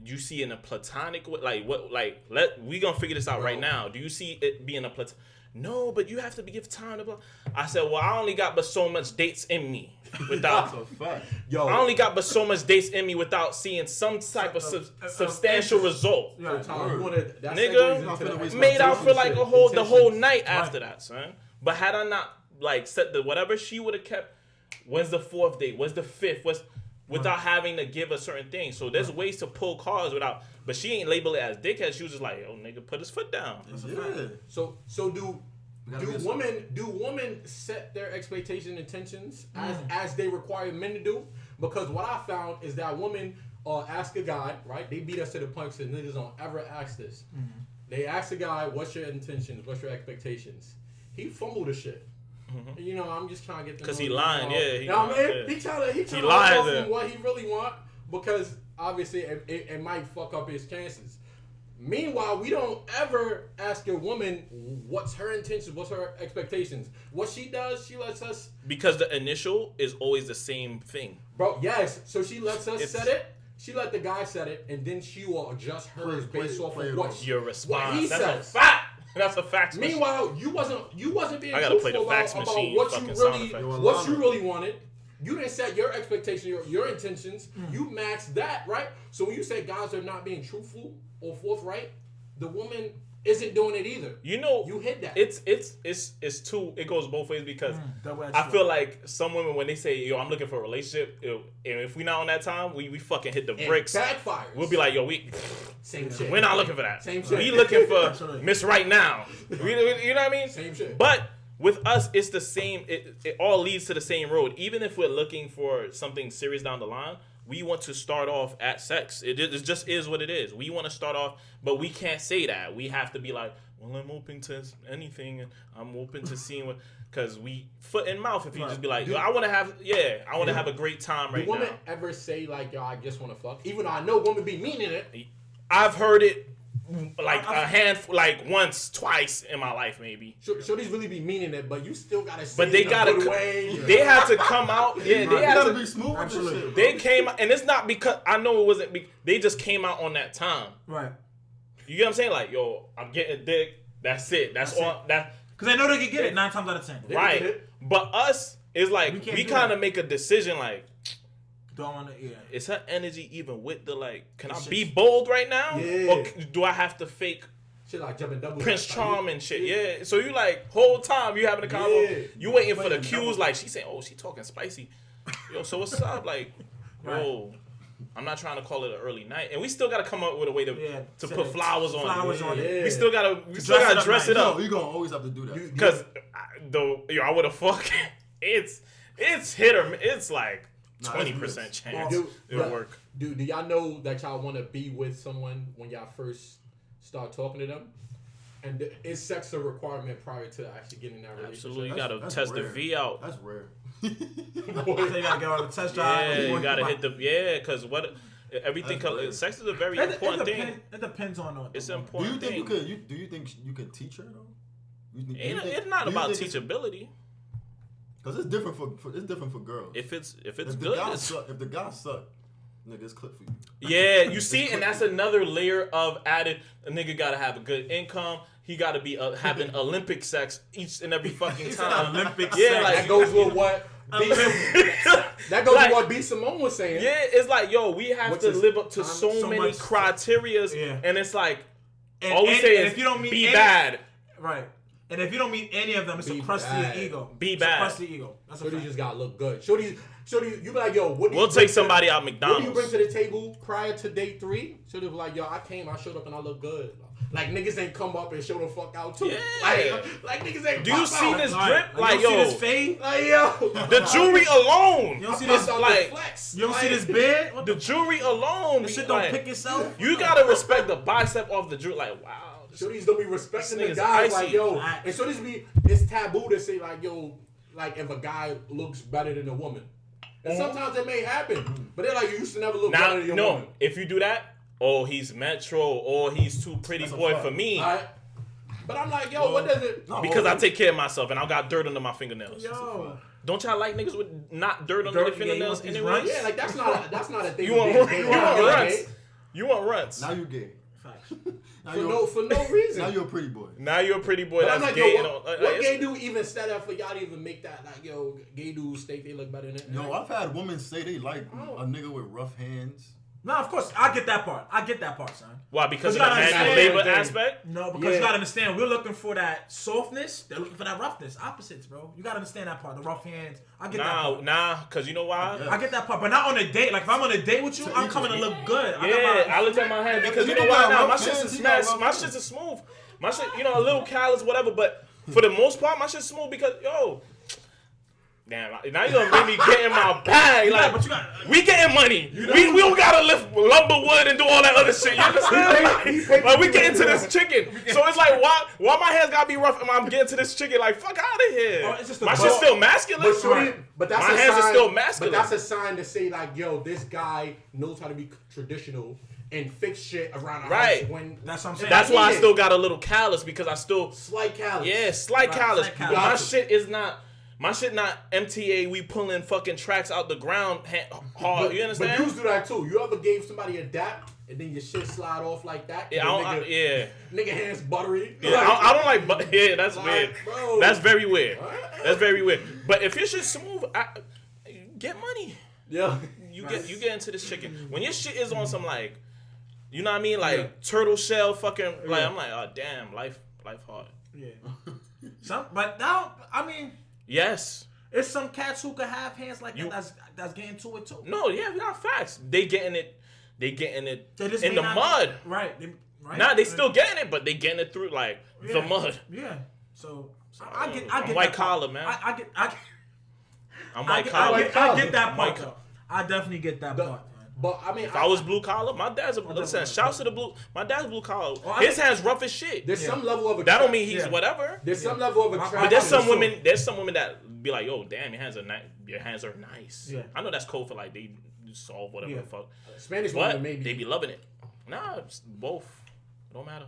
You see in a platonic way? Like, what? Like, we gonna figure this out right now. Do you see it being a platonic? No, but you have to give time to. I said, well, I only got but so much dates in me without. That's a fact. Yo, I only got but so much dates in me without seeing some type of substantial result. Nigga, made out for like the whole night after that, son. But had I not set the whatever, she would have kept. When's the 4th date? When's the 5th? Without having to give a certain thing. So there's ways to pull cards without. But she ain't label it as dickhead. She was just like, "Oh, nigga, put his foot down." Yeah. So do women set their expectations and intentions as they require men to do? Because what I found is that women ask a guy, right? They beat us to the punch and niggas don't ever ask this. Mm-hmm. They ask a guy, "What's your intentions? What's your expectations?" He fumbled the shit. Mm-hmm. I'm just trying to get. Because he lying, yeah. He trying to lied from what he really want, because obviously it might fuck up his chances. Meanwhile, we don't ever ask a woman what's her intentions, what's her expectations. What she does, she lets us. Because the initial is always the same thing. Bro, yes. So she lets us set it. She let the guy set it, and then she will adjust hers based off of what your response. What he That's says. A fact. That's a fact. Meanwhile, you wasn't being I gotta play truthful the fax about machine. what you really wanted. You didn't set your expectation, your intentions. You maxed that, right? So when you say guys are not being truthful or forthright, the woman isn't doing it either. You hit that. It's two. It goes both ways because I feel like some women, when they say, "Yo, I'm looking for a relationship," and if we not on that time, we fucking hit the bricks. Backfires. We'll be like, "Yo, same shit. We're not looking for that. Same shit. We looking for Miss Right Now." You know what I mean? Same shit. But with us, it's the same. It all leads to the same road. Even if we're looking for something serious down the line, we want to start off at sex. It just is what it is. We want to start off, but we can't say that. We have to be like, well, I'm open to anything, and I'm open to seeing what, because we foot in mouth. If you just be like, yo, I want to have a great time right now. Do women ever say like, yo, I just want to fuck? Even though I know women be meaning it. I've heard it like a handful, like once, twice in my life, maybe. Shorties really be meaning it, but you still gotta say But they it in a gotta, good way. they had to come out. Yeah, they had to be smooth with this shit. They came out, and it's not because I know it wasn't. They just came out on that time. Right. You get what I'm saying? Like, yo, I'm getting dick. That's it. That's all. That because they know they can get it 9 times out of 10. right. But us is like we kind of make a decision. Like, don't want to. Yeah. Is her energy even with the like? Can I It's be just- bold right now? Yeah. Or do I have to fake Shit like jumping double. Prince Charm and shit? Yeah. So you like whole time you having a convo, Yeah. you waiting for the Playing cues. double. Like she saying, oh, she talking spicy. Yo, so what's up? Like, yo, I'm not trying to call it an early night, and we still gotta come up with a way to Yeah, put flowers on it. Flowers on it. We still gotta dress it No, up you gonna always have to do that. because I would have fucked. It's hit or it's like Nah, 20% it's chance Dude, it'll work. Do y'all know that y'all want to be with someone when y'all first start talking to them? And is sex a requirement prior to actually getting in that relationship? Absolutely, you gotta That's test rare. the V out. That's rare. So you gotta get on the test drive. Yeah, before you gotta come hit out. the because everything. That's rare. Sex is a very It important thing. It depends on. It's an Do you important think you thing. could? Do you think you could teach her though? It's not about teachability. Because it's different for girls. If it's If good, the guy it's- suck, nigga, it's clip for you. yeah, you see, and that's another layer of added. A nigga gotta have a good income. He gotta be having Olympic sex each and every fucking time. Olympic yeah, sex. like That goes with what that goes Like- with what B. Simone was saying. yeah, it's like yo, we have What's to his live up to time? so So many much- criterias, Yeah. and it's like And, all we and- say and is if you don't meet be any, bad. right? And if you don't meet any of them, it's Be a crust to bad. your ego. Be It's bad. a crust to your ego. That's a Shorty fact. just gotta look good. Shorty, you be like, yo, what do We'll you bring take somebody out What do you McDonald's. bring to the table prior to date 3? Shorty be like, yo, I showed up and I look good. Like niggas ain't come up and show the fuck out too. Yeah. Like niggas ain't. Do you pop see out. this Right. drip? You Like don't see yo, this fade? Like yo, the jewelry alone. You don't see I this? popped out like- the flex. You don't see Like, this beard? What The jewelry alone. This be shit don't like- pick itself. You gotta respect the bicep off the jewelry. Like wow. Shorties don't be respecting This the nigga's guys icy. like yo, Right. and shorties be it's taboo to say like yo, like if a guy looks better than a woman, and sometimes it may happen, but they're like you used to never look Now, better than your no, woman. if you do that, oh, he's metro, or he's too pretty That's a boy fact. for me. Alright? But I'm like yo, what does it? No, Because I take care of myself and I got dirt under my fingernails. Yo, Don't y'all like niggas with not dirt under Dirt, their yeah, fingernails you want these anyway? runs? Yeah, like that's not a thing. You to want be- you want be runs? gay. You want runs? Now you gay. facts. Now For no reason. Now you're a pretty boy. Now you're a pretty boy But I'm that's like, gay. yo, and all- what it's- gay dude even set up for y'all to even make that like, yo, gay dudes think they look better than? No, I've had women say they like a nigga with rough hands. No, of course, I get that part. son. Why? Because of You the gotta manual understand labor everything. aspect? No, because Yeah. you gotta understand, we're looking for that softness. They're looking for that roughness. Opposites, bro. You gotta understand that part. The rough hands. I get that part. Nah, because you know why? Yeah. I get that part, but not on a date. Like if I'm on a date with you, I'm coming to look good. Yeah, I look at my hand because you know you why got now? My rough shit's hands, a you got smash. rough My hands. shit's a smooth. My shit, you know, a little callous, whatever. But for the most part, my shit's smooth because yo, damn, now you gonna make me get in my bag. Yeah, Like but you got. we getting money. We don't gotta lift lumber wood and do all that other shit. You understand? Like we getting to this chicken. So it's like why my hands gotta be rough and I'm getting to this chicken? Like fuck out of here. Oh, it's just a My ball. shit's still masculine. But shorty, but that's My a hands sign, are still masculine. But that's a sign to say like, yo, this guy knows how to be traditional and fix shit around the Right. house when That's what I'm saying. That's why I Yeah. still got a little callous because I still slight callous. yeah slight Right, callous. slight But callous. my shit not MTA. We pulling fucking tracks out the ground hard. But, You but understand? dudes do that too. You ever gave somebody a dap and then your shit slide off like that? Yeah, The yeah. nigga hands buttery. Yeah, I don't like. Yeah, that's Like, weird. bro. That's very weird. What? That's very weird. But if your shit's smooth, get money. Yeah. You get into this chicken when your shit is on some like, you know what I mean, like turtle shell fucking. Like I'm like, oh damn, life hard. Yeah. But now, I mean, Yes. it's some cats who could have hands like You- that. That's getting to it too. No. Yeah. We got facts. They getting it They just in may the not- mud. Right. Right. Nah, they still getting it, but they getting it through like the Yeah. mud. Yeah. So I'm I get white that collar, part. man. I'm I white get collar. I get that White part. collar. though. I definitely get that The- part. Man. But I mean, If I was blue collar, my dad's listen. Shouts to the blue. My dad's blue collar. Oh, I His hands rough as shit. there's Yeah. some level of That don't mean he's Yeah. whatever. there's some level of attraction. But there's some Sure. women. There's some women that be like, "Yo, damn, your hands are nice. Your hands are nice." Yeah. I know that's code for like they solve whatever Yeah. the fuck. Spanish But women maybe. they be loving it. Nah, it's both. It don't matter.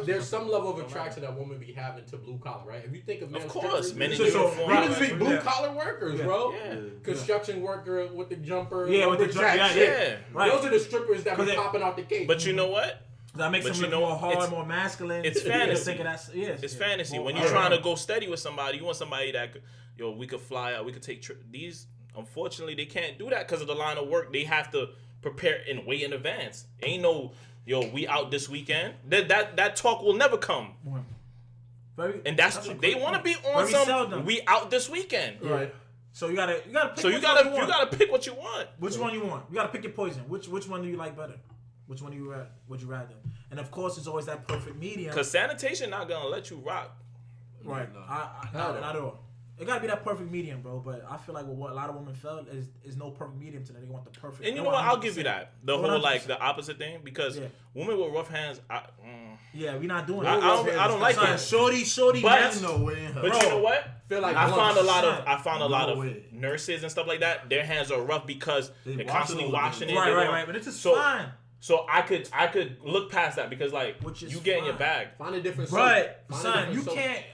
There's some level of attraction that women be having to blue collar, right? If you think of men, Of course, men in So- uniform. niggas be blue collar workers, bro. Yeah. Construction worker with the jumper, Yeah, with the lumberjack jumper, shit. Yeah. Right. Those are the strippers that be 'Cause popping out the cake. But you know what? That makes But them you look know, more hard, it's- more masculine. it's You fantasy. think of that, yes, It's yeah. fantasy. More When you're hard. trying to go steady with somebody, you want somebody that, we could fly out, we could take these. Unfortunately, they can't do that because of the line of work. They have to prepare and way in advance. Ain't no, we out this weekend. That talk will never come. Very, And that's a they great want to point. be on Very some. seldom. We out this weekend. Right. So you gotta pick. So you which gotta one want. pick what you want. Which one you want? You gotta pick your poison. Which one do you like better? Which one would you rather? And of course, it's always that perfect medium. Cause sanitation not gonna let you rock. Right. No. Not at all. It gotta be that perfect medium, bro. But I feel like what a lot of women felt is no perfect medium to them. They want the perfect. And you they know want what? I'll give you 100%. that. The whole 100%. the opposite thing because Yeah. women with rough hands. Yeah, we not doing I that. don't like Son, it. Shorty, But- that's No way in hell. But Bro. you know what? feel like I found a lot son. of No way. nurses and stuff like that. Their hands are rough because They they're wash constantly it all the washing it. time. They don't- right. But it's just So- fine. So I could look past that because like Which is you get in your fine. bag. Find a different soap. But Find a son, different you soap. can't.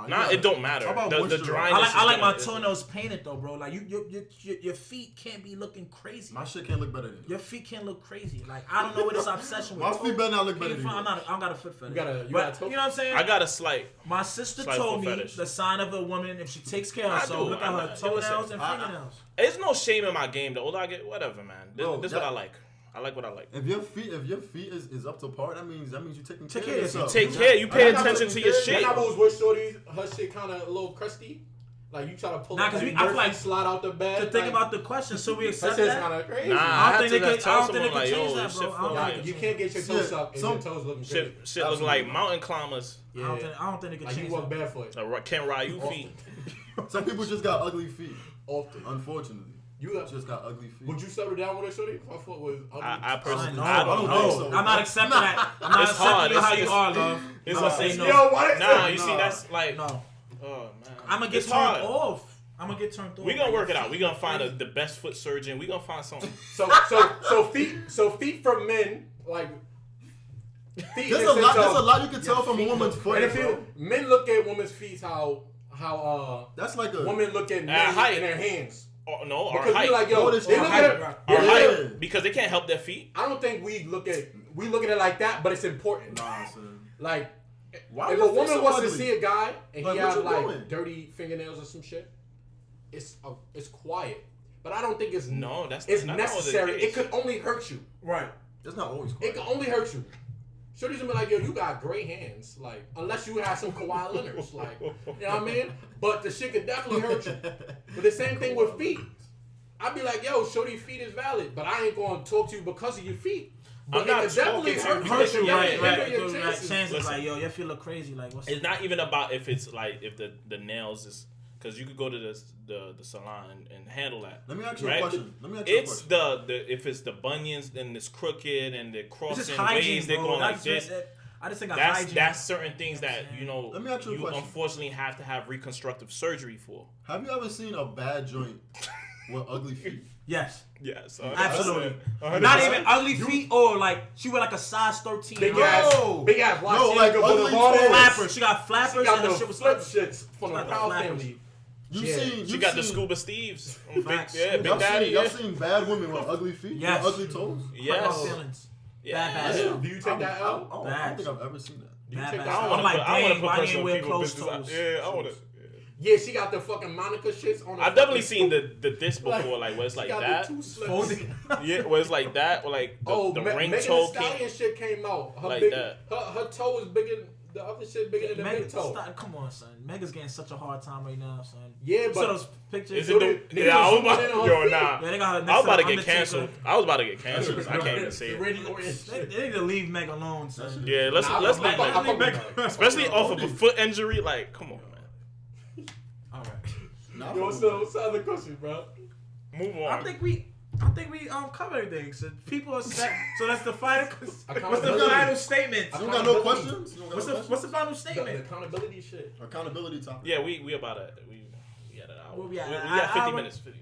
Nah, it don't matter. How about The moisturizer? dryness. I like my is- toenails painted though, bro. Like your feet can't be looking crazy. My shit can't look better than Your feet can't look crazy. Like I don't know what this obsession with. My feet better not look better than I yours. don't got a foot fetish. You got a But toe? you know what I'm saying? I got a slight. My sister Slight told foot me fetish. the sign of a woman if she takes care of I herself. do. Look at I'm her not- toenails listen, and I- fingernails. There's no shame in my game. The older I get, whatever, man. This, Bro, this is that- what I like. I like what I like. If your feet is up to par, that means you're taking care Take of care of yourself. Take care. You pay I got attention to to your take care. shit. When I was with shorties, her shit kind of a little crusty. Like you try to pull Nah, up 'cause and I feel like- Murphy slide out the bed. To think like, about the question, so we her accept shit's that. kind of crazy. Nah, I I don't had think to they could. tell I don't think someone they like, could change yo, that, this bro. shit I don't fucking- think You they can't get your Yeah, toes sucked and some- your toes looking Shit good. look like mountain climbers. I don't think they could Like change you walk that. barefoot. Ken Ryu Often. feet. Some people just got ugly feet. Often. Unfortunately, You have, just got ugly feet. would you settle down with a shorty? My foot was ugly. I personally, No, I don't think know. so. I'm not accepting that. I'm not It's accepting hard. you how It's- you are, love. It's I'm a- gonna say no. Yo, what? Nah, you see, Nah. that's like, No. oh man, I'm gonna get It's turned hard. off. I'm gonna get turned off. We gonna work it out. We gonna find the best foot surgeon. We gonna find something. So feet for men, like feet. There's in a the lot. sense There's a of- lot you can tell from a feet woman's look- foot. And if bro. you men look at women's feet, how That's like a women look at men height. in their hands. Oh, no, our Because height. we like, yo, Notice they our look height, at it. right. Our Yeah. height, because they can't help their feet. I don't think we look at it like that, but it's important. Nah, son. Like, Why if your a feet woman so wants to ugly? see a guy and Like, he what has you like doing? dirty fingernails or some shit, it's quiet. But I don't think it's No, that's it's not always the necessary. case. It could only hurt you. Right. That's not always It quiet. can only hurt you. Shorty's gonna be like, yo, you got great hands. Like, unless you have some Kawhi Leonards. Like, you know what I mean? But the shit could definitely hurt you. But the same thing with feet. I'd be like, yo, shorty feet is valid, but I ain't gonna talk to you because of your feet. But I'm not it could definitely talking to hurt you. you. Hurt you, Yeah, right, hinder right. your Right. chances. Chances Listen. like, yo, you feel look crazy. Like, what's It's not even about if it's like if the nails is because you could go to the salon and handle that. Let me ask you right? a question. It's the if it's the bunions and it's crooked and they're It's crossing just hygiene, ways, they're bro. going like That's this. just, I just think of That's hygiene. that's certain things that you know Let me ask you a question. unfortunately have to have reconstructive surgery for. Have you ever seen a bad joint with ugly feet? Yes. Yes, Absolutely. Not even ugly feet or like she wear like a size 13. Big No. ass, big ass. No, like ugly toes. Flappers. She got flappers She got and her the shit was flip flappers. shits from She the got the Proud flappers. family. You She got the seen- scuba Steves. Facts. Big Y'all Daddy. seen, y'all seen bad women with ugly feet? Yes. With ugly toes? Hurt my Yes. feelings. Yeah. Bad. Do you take that out? I don't think I've ever seen that. Do you Bad, take bad. that I out? want I'm like, to dang, put why you personal wear people closed business out. toes? Yeah, I want to. Yeah, she got the fucking Monica shits on her. I've definitely fucking seen the this before, like where it's She like got the that. two slips. Folded. Yeah, where it's like that, or like the ring Megan toe Thee Stallion came. shit came out. Her Like big, that. Her toe is bigger. The other shit bigger than the Megan, big toe. come on, son. Megan's getting such a hard time right now, son. Yeah, You saw but those pictures? Is it the? Niggas Yeah, I was zooming about. in on Yo, her feet. nah. Yeah, they got her next I was about to the get Undertaker. canceled. I was about to get canceled. I can't even say The it. Randy Orton They, shit. they need to leave Meg alone, son. Yeah, let's Nah, let's I leave fuck- I that. fuck with her. Especially off of a foot injury, like come on, man. All right. Nah, Yo, fuck what's the other question, bro? Move on. I think we covered everything. So people are set. So that's the final. What's the Accountability. final statement? You don't got no questions? You don't got What's no the questions? final The statement? accountability shit. Accountability topic. Yeah, we about it. We had an hour. Well, We yeah, got 50 hour. minutes. 50.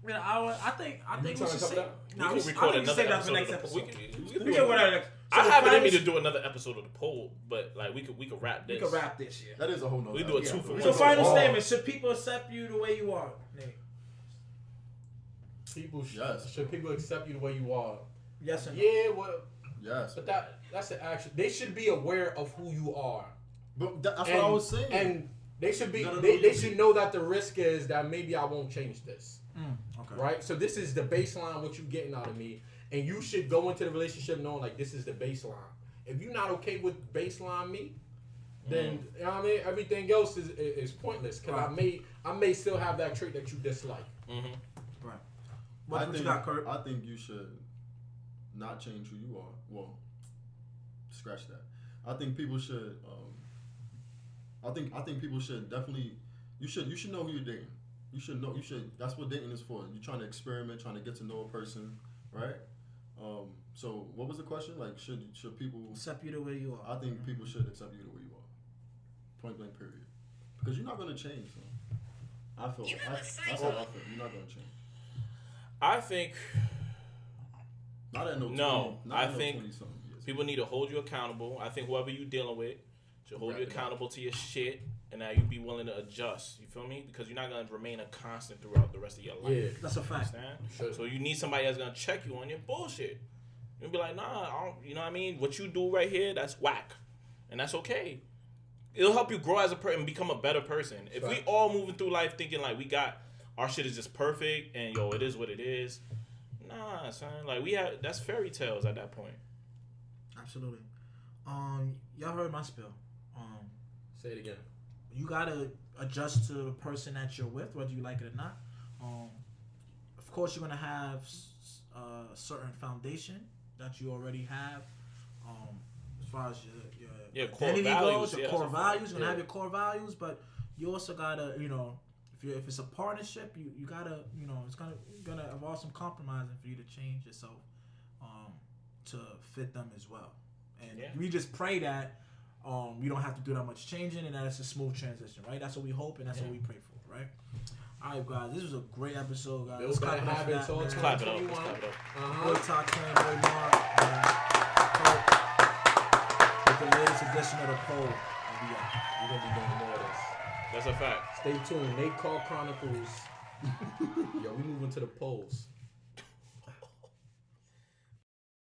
I mean, I think we trying should to say. cover that? Nah, We we can should record I think we another save that for episode. next episode. We can We do get it. whatever. I have it in me to do another episode of the poll, but like we could wrap this. We could wrap this, yeah. That is a whole nother. We do a 2 for 1. So final statement: should people accept you the way you are, Nate? Should people accept you the way you are? Yes or no? Yeah, well, yes. but that's the action. They should be aware of who you are. But that's what I was saying. And they should be. They should know that the risk is that maybe I won't change this. Okay. Right. So this is the baseline. What you getting out of me, and you should go into the relationship knowing like this is the baseline. If you're not okay with baseline me, then you know what I mean. Everything else is pointless because I may still have that trait that you dislike. Right. What you got, Kurt? I think you should not change who you are. Well, scratch that. I think people should. I think people should definitely. You should know who you're dating. You should know. You should. That's what dating is for. You're trying to experiment, trying to get to know a person, right? So what was the question? Like, should people accept you the way you are? I think people should accept you the way you are. Point blank. Period. Because you're not gonna change. So I feel. That's how I feel. You're not gonna change. I think. Not at no. 20, no, I think 20 years. People need to hold you accountable. I think whoever you dealing with should hold you accountable to your shit, and that you be willing to adjust. You feel me? Because you're not gonna remain a constant throughout the rest of your life. Yeah, that's a fact. Sure. So you need somebody that's gonna check you on your bullshit. You'll be like, nah, I don't, you know what I mean? What you do right here, that's whack, and that's okay. It'll help you grow as a person and become a better person. If we all moving through life thinking like we got our shit is just perfect and yo, it is what it is. Nah, son. Like that's fairy tales at that point. Absolutely. Y'all heard my spill. Say it again. You gotta adjust to the person that you're with, whether you like it or not. Of course, you're gonna have a certain foundation that you already have. As far as your identity goes, your core values. You're gonna have your core values, but you also gotta, if it's a partnership, you gotta, it's gonna involve some compromising for you to change yourself to fit them as well. And we just pray that you don't have to do that much changing and that it's a smooth transition, right? That's what we hope and that's what we pray for, right? All right, guys, this was a great episode, guys. Let's clap it up for that, man. Let's clap it up. Boy Talk Clan, Boy Marv, with the latest edition of the poll. We're gonna be doing more of this. That's a fact. Stay tuned. Naquan Chronicles. Yo, we moving to the polls.